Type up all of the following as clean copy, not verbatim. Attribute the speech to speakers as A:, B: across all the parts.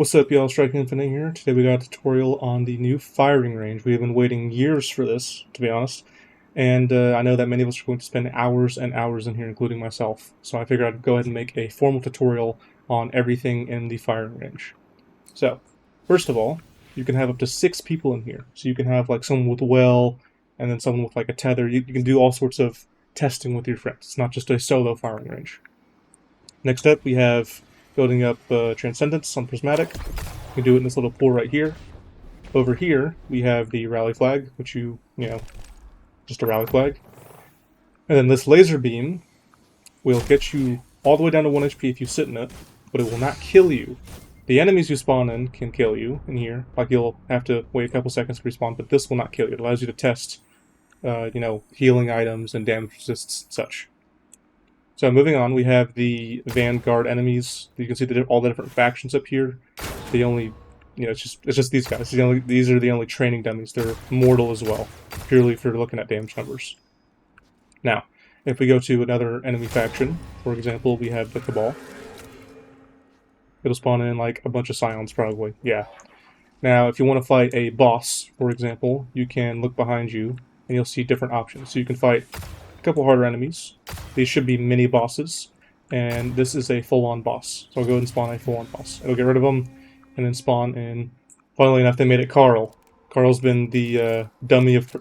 A: What's up, y'all? Striking Infinite here. Today we got a tutorial on the new firing range. We have been waiting years for this, to be honest, and I know that many of us are going to spend hours and hours in here, including myself. So I figured I'd go ahead and make a formal tutorial on everything in the firing range. So, first of all, you can have up to 6 people in here. So you can have like someone with a well, and then someone with like a tether. You can do all sorts of testing with your friends. It's not just a solo firing range. Next up, we have building up Transcendence on Prismatic. You can do it in this little pool right here. Over here, we have the Rally Flag, which just a Rally Flag. And then this Laser Beam will get you all the way down to 1 HP if you sit in it, but it will not kill you. The enemies you spawn in can kill you in here. Like, you'll have to wait a couple seconds to respawn, but this will not kill you. It allows you to test, healing items and damage resists and such. So moving on, we have the Vanguard enemies. You can see all the different factions up here. The only, it's just these guys. These are the only training dummies. They're mortal as well, purely if you're looking at damage numbers. Now, if we go to another enemy faction, for example, we have the Cabal. It'll spawn in like a bunch of Scions, probably. Yeah. Now, if you want to fight a boss, for example, you can look behind you, and you'll see different options. So you can fight a couple harder enemies. These should be mini bosses, and this is a full-on boss. So I'll go ahead and spawn a full-on boss. It'll get rid of them, and then spawn in. Funnily enough, they made it Carl. Carl's been the dummy of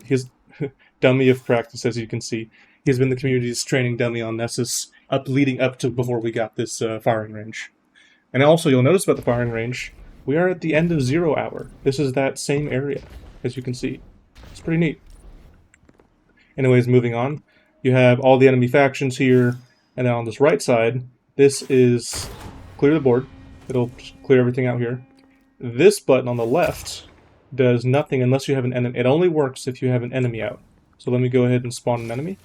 A: dummy of practice, as you can see. He's been the community's training dummy on Nessus, leading up to before we got this firing range. And also, you'll notice about the firing range, we are at the end of 0 hour. This is that same area, as you can see. It's pretty neat. Anyways, moving on. You have all the enemy factions here, and then on this right side, this is clear the board. It'll clear everything out here. This button on the left does nothing unless you have an enemy. It only works if you have an enemy out. So let me go ahead and spawn an enemy.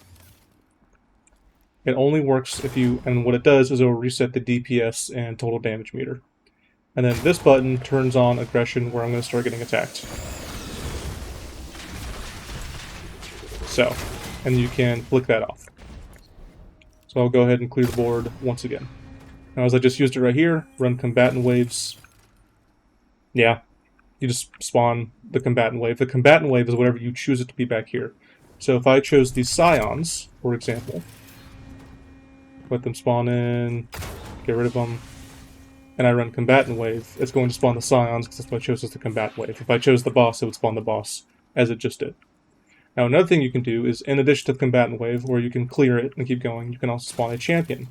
A: It only works if you, and what it does is it will reset the DPS and total damage meter. And then this button turns on aggression, where I'm going to start getting attacked. So, and you can flick that off. So I'll go ahead and clear the board once again. Now, as I just used it right here, run combatant waves. Yeah, you just spawn the combatant wave. The combatant wave is whatever you choose it to be back here. So if I chose these Scions, for example, let them spawn in, get rid of them, and I run combatant wave, it's going to spawn the Scions because that's what I chose as the combatant wave. If I chose the boss, it would spawn the boss, as it just did. Now, another thing you can do is, in addition to the combatant wave, where you can clear it and keep going, you can also spawn a champion.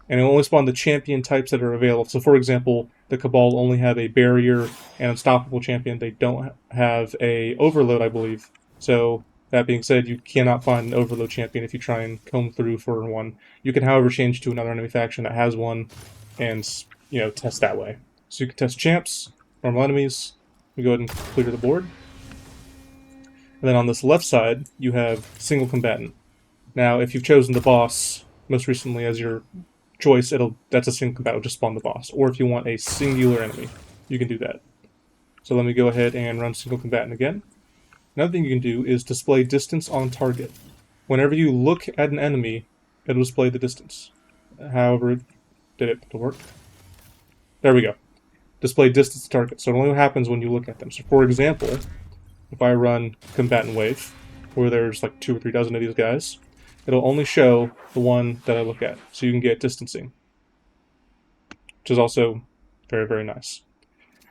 A: And it will only spawn the champion types that are available. So, for example, the Cabal only have a barrier and unstoppable champion. They don't have a overload, I believe. So, that being said, you cannot find an overload champion if you try and comb through for one. You can, however, change to another enemy faction that has one and, test that way. So you can test champs, normal enemies. We go ahead and clear the board. And then on this left side, you have single combatant. Now, if you've chosen the boss most recently as your choice, that's a single combatant, it'll just spawn the boss. Or if you want a singular enemy, you can do that. So let me go ahead and run single combatant again. Another thing you can do is display distance on target. Whenever you look at an enemy, it'll display the distance. However, did it work? There we go. Display distance to target. So it only happens when you look at them. So for example, if I run combatant wave, where there's like 2 or 3 dozen of these guys, it'll only show the one that I look at. So you can get distancing, which is also very, very nice.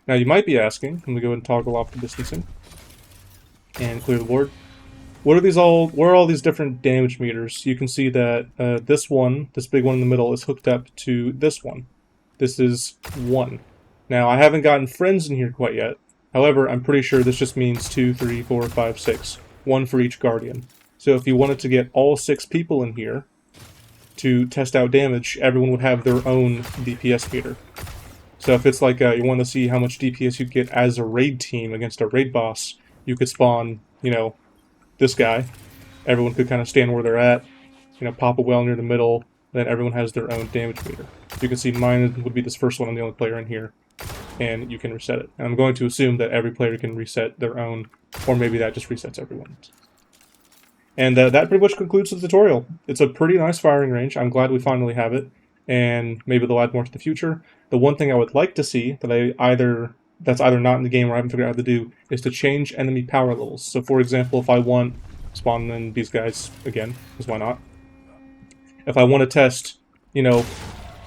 A: Now you might be asking, let me go ahead and toggle off the distancing and clear the board. Where are all these different damage meters? You can see that this big one in the middle, is hooked up to this one. This is 1. Now, I haven't gotten friends in here quite yet. However, I'm pretty sure this just means 2, 3, 4, 5, 6. 1 for each Guardian. So if you wanted to get all 6 people in here to test out damage, everyone would have their own DPS meter. So if it's like you want to see how much DPS you get as a raid team against a raid boss, you could spawn, this guy. Everyone could kind of stand where they're at, pop a well near the middle, then everyone has their own damage meter. You can see mine would be this first one, I'm the only player in here, and you can reset it. And I'm going to assume that every player can reset their own, or maybe that just resets everyone. And that pretty much concludes the tutorial. It's a pretty nice firing range. I'm glad we finally have it. and maybe they'll add more to the future. The one thing I would like to see that's either not in the game or I haven't figured out how to do is to change enemy power levels. So, for example, if I want spawn in these guys again, because why not? If I want to test,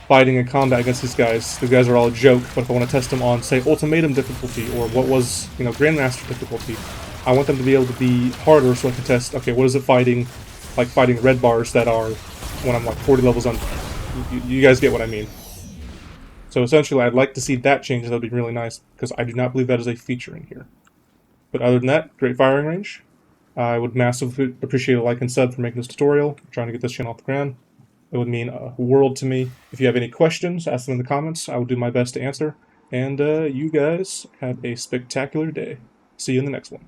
A: fighting in combat against these guys are all a joke, but if I want to test them on, say, Ultimatum difficulty, or what was, Grandmaster difficulty, I want them to be able to be harder so I can test, okay, what is it fighting red bars that are, when I'm like 40 levels under. You guys get what I mean. So essentially, I'd like to see that change, that would be really nice, because I do not believe that is a feature in here. But other than that, great firing range. I would massively appreciate a like and sub for making this tutorial, trying to get this channel off the ground. It would mean a world to me. If you have any questions, ask them in the comments. I will do my best to answer. And you guys have a spectacular day. See you in the next one.